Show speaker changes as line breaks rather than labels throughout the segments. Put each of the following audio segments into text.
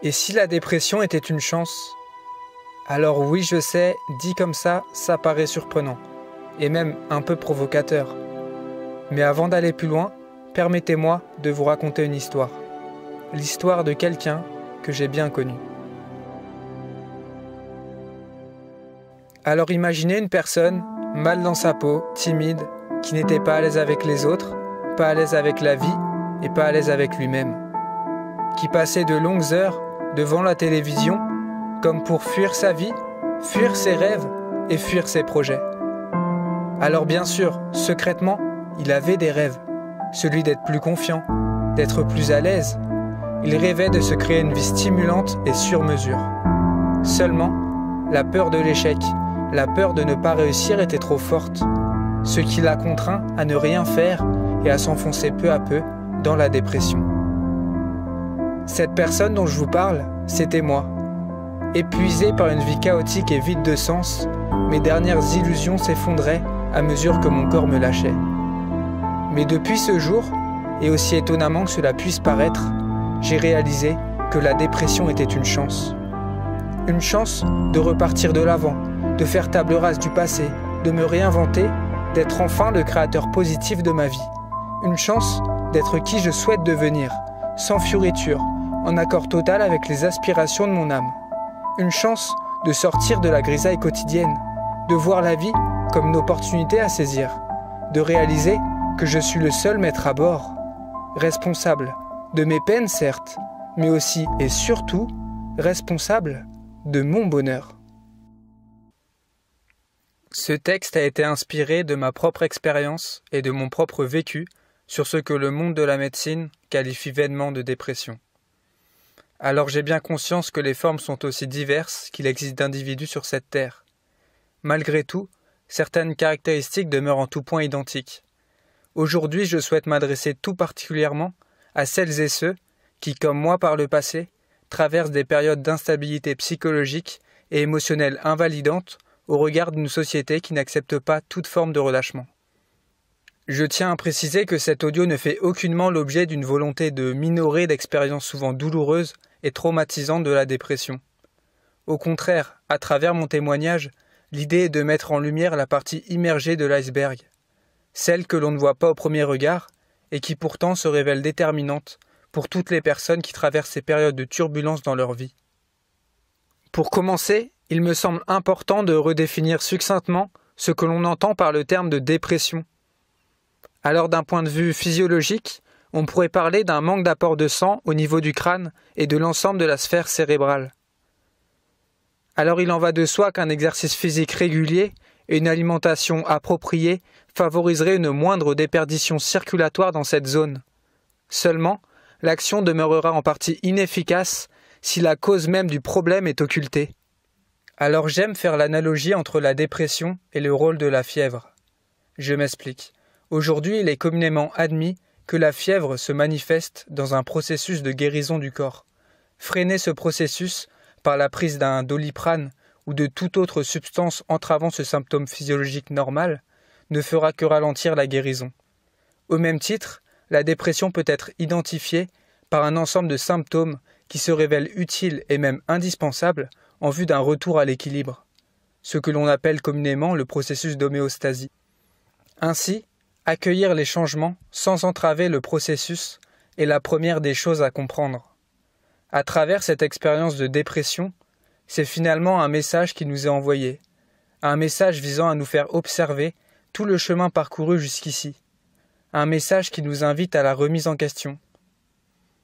Et si la dépression était une chance? Alors oui, je sais, dit comme ça paraît surprenant, et même un peu provocateur. Mais avant d'aller plus loin, permettez-moi de vous raconter une histoire. L'histoire de quelqu'un que j'ai bien connu. Alors imaginez une personne, mal dans sa peau, timide, qui n'était pas à l'aise avec les autres, pas à l'aise avec la vie et pas à l'aise avec lui-même. Qui passait de longues heures devant la télévision, comme pour fuir sa vie, fuir ses rêves et fuir ses projets. Alors bien sûr, secrètement, il avait des rêves. Celui d'être plus confiant, d'être plus à l'aise. Il rêvait de se créer une vie stimulante et sur mesure. Seulement, la peur de l'échec, la peur de ne pas réussir était trop forte, ce qui l'a contraint à ne rien faire et à s'enfoncer peu à peu dans la dépression. Cette personne dont je vous parle, c'était moi. Épuisé par une vie chaotique et vide de sens, mes dernières illusions s'effondraient à mesure que mon corps me lâchait. Mais depuis ce jour, et aussi étonnamment que cela puisse paraître, j'ai réalisé que la dépression était une chance. Une chance de repartir de l'avant, de faire table rase du passé, de me réinventer, d'être enfin le créateur positif de ma vie. Une chance d'être qui je souhaite devenir, sans fioriture, en accord total avec les aspirations de mon âme. Une chance de sortir de la grisaille quotidienne, de voir la vie comme une opportunité à saisir, de réaliser que je suis le seul maître à bord, responsable de mes peines certes, mais aussi et surtout responsable de mon bonheur. Ce texte a été inspiré de ma propre expérience et de mon propre vécu sur ce que le monde de la médecine qualifie vainement de dépression. Alors j'ai bien conscience que les formes sont aussi diverses qu'il existe d'individus sur cette terre. Malgré tout, certaines caractéristiques demeurent en tout point identiques. Aujourd'hui, je souhaite m'adresser tout particulièrement à celles et ceux qui, comme moi par le passé, traversent des périodes d'instabilité psychologique et émotionnelle invalidantes au regard d'une société qui n'accepte pas toute forme de relâchement. Je tiens à préciser que cet audio ne fait aucunement l'objet d'une volonté de minorer d'expériences souvent douloureuses et traumatisantes de la dépression. Au contraire, à travers mon témoignage, l'idée est de mettre en lumière la partie immergée de l'iceberg, celle que l'on ne voit pas au premier regard et qui pourtant se révèle déterminante pour toutes les personnes qui traversent ces périodes de turbulence dans leur vie. Pour commencer, il me semble important de redéfinir succinctement ce que l'on entend par le terme de dépression. Alors d'un point de vue physiologique, on pourrait parler d'un manque d'apport de sang au niveau du crâne et de l'ensemble de la sphère cérébrale. Alors il en va de soi qu'un exercice physique régulier et une alimentation appropriée favoriseraient une moindre déperdition circulatoire dans cette zone. Seulement, l'action demeurera en partie inefficace si la cause même du problème est occultée. Alors j'aime faire l'analogie entre la dépression et le rôle de la fièvre. Je m'explique. Aujourd'hui, il est communément admis que la fièvre se manifeste dans un processus de guérison du corps. Freiner ce processus par la prise d'un Doliprane ou de toute autre substance entravant ce symptôme physiologique normal ne fera que ralentir la guérison. Au même titre, la dépression peut être identifiée par un ensemble de symptômes qui se révèlent utiles et même indispensables en vue d'un retour à l'équilibre, ce que l'on appelle communément le processus d'homéostasie. Ainsi, accueillir les changements sans entraver le processus est la première des choses à comprendre. À travers cette expérience de dépression, c'est finalement un message qui nous est envoyé, un message visant à nous faire observer tout le chemin parcouru jusqu'ici, un message qui nous invite à la remise en question.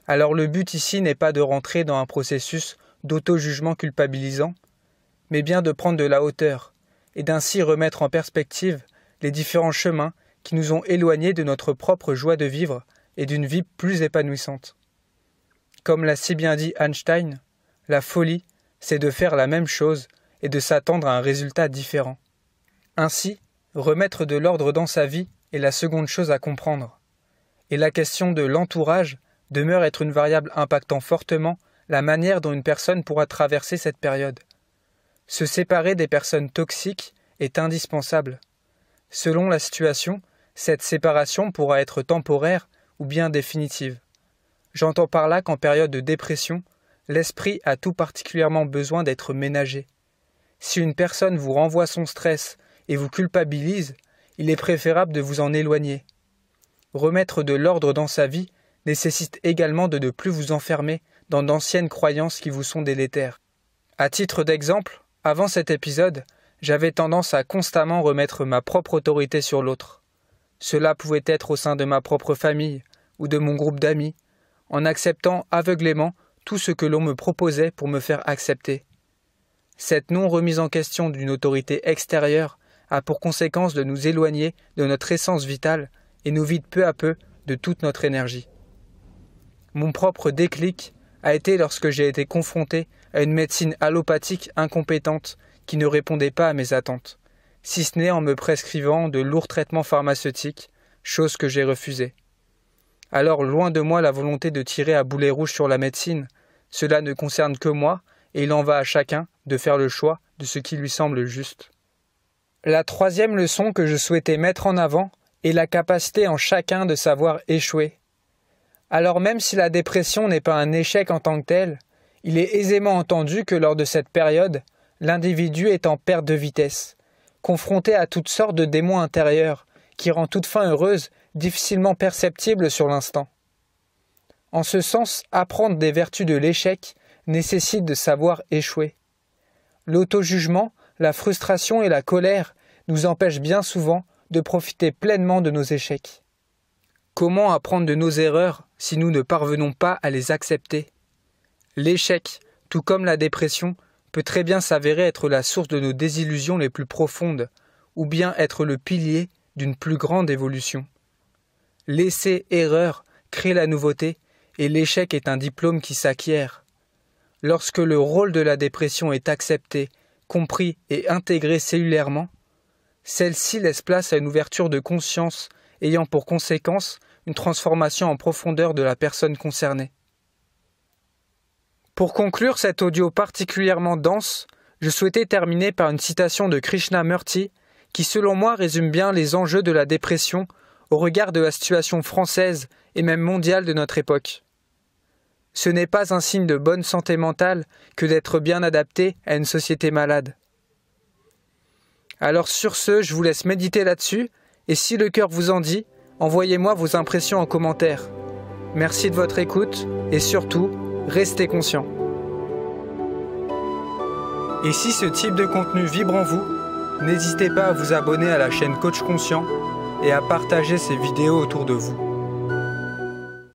Alors le but ici n'est pas de rentrer dans un processus d'auto-jugement culpabilisant, mais bien de prendre de la hauteur et d'ainsi remettre en perspective les différents chemins qui nous ont éloignés de notre propre joie de vivre et d'une vie plus épanouissante. Comme l'a si bien dit Einstein, la folie, c'est de faire la même chose et de s'attendre à un résultat différent. Ainsi, remettre de l'ordre dans sa vie est la seconde chose à comprendre. Et la question de l'entourage demeure être une variable impactant fortement la manière dont une personne pourra traverser cette période. Se séparer des personnes toxiques est indispensable. Selon la situation, cette séparation pourra être temporaire ou bien définitive. J'entends par là qu'en période de dépression, l'esprit a tout particulièrement besoin d'être ménagé. Si une personne vous renvoie son stress et vous culpabilise, il est préférable de vous en éloigner. Remettre de l'ordre dans sa vie nécessite également de ne plus vous enfermer dans d'anciennes croyances qui vous sont délétères. À titre d'exemple, avant cet épisode, j'avais tendance à constamment remettre ma propre autorité sur l'autre. Cela pouvait être au sein de ma propre famille ou de mon groupe d'amis, en acceptant aveuglément tout ce que l'on me proposait pour me faire accepter. Cette non-remise en question d'une autorité extérieure a pour conséquence de nous éloigner de notre essence vitale et nous vide peu à peu de toute notre énergie. Mon propre déclic a été lorsque j'ai été confronté à une médecine allopathique incompétente qui ne répondait pas à mes attentes, si ce n'est en me prescrivant de lourds traitements pharmaceutiques, chose que j'ai refusée. Alors, loin de moi la volonté de tirer à boulet rouge sur la médecine, cela ne concerne que moi et il en va à chacun de faire le choix de ce qui lui semble juste. La troisième leçon que je souhaitais mettre en avant est la capacité en chacun de savoir échouer. Alors même si la dépression n'est pas un échec en tant que tel, il est aisément entendu que lors de cette période, l'individu est en perte de vitesse, confronté à toutes sortes de démons intérieurs qui rend toute fin heureuse difficilement perceptible sur l'instant. En ce sens, apprendre des vertus de l'échec nécessite de savoir échouer. L'auto-jugement, la frustration et la colère nous empêchent bien souvent de profiter pleinement de nos échecs. Comment apprendre de nos erreurs si nous ne parvenons pas à les accepter ? L'échec, tout comme la dépression, peut très bien s'avérer être la source de nos désillusions les plus profondes, ou bien être le pilier d'une plus grande évolution. L'essai-erreur crée la nouveauté, et l'échec est un diplôme qui s'acquiert. Lorsque le rôle de la dépression est accepté, compris et intégré cellulairement, celle-ci laisse place à une ouverture de conscience ayant pour conséquence une transformation en profondeur de la personne concernée. Pour conclure cet audio particulièrement dense, je souhaitais terminer par une citation de Krishnamurti qui selon moi résume bien les enjeux de la dépression au regard de la situation française et même mondiale de notre époque. Ce n'est pas un signe de bonne santé mentale que d'être bien adapté à une société malade. Alors sur ce, je vous laisse méditer là-dessus, et si le cœur vous en dit, envoyez-moi vos impressions en commentaire. Merci de votre écoute, et surtout, restez conscient. Et si ce type de contenu vibre en vous, n'hésitez pas à vous abonner à la chaîne Coach Conscient et à partager ces vidéos autour de vous.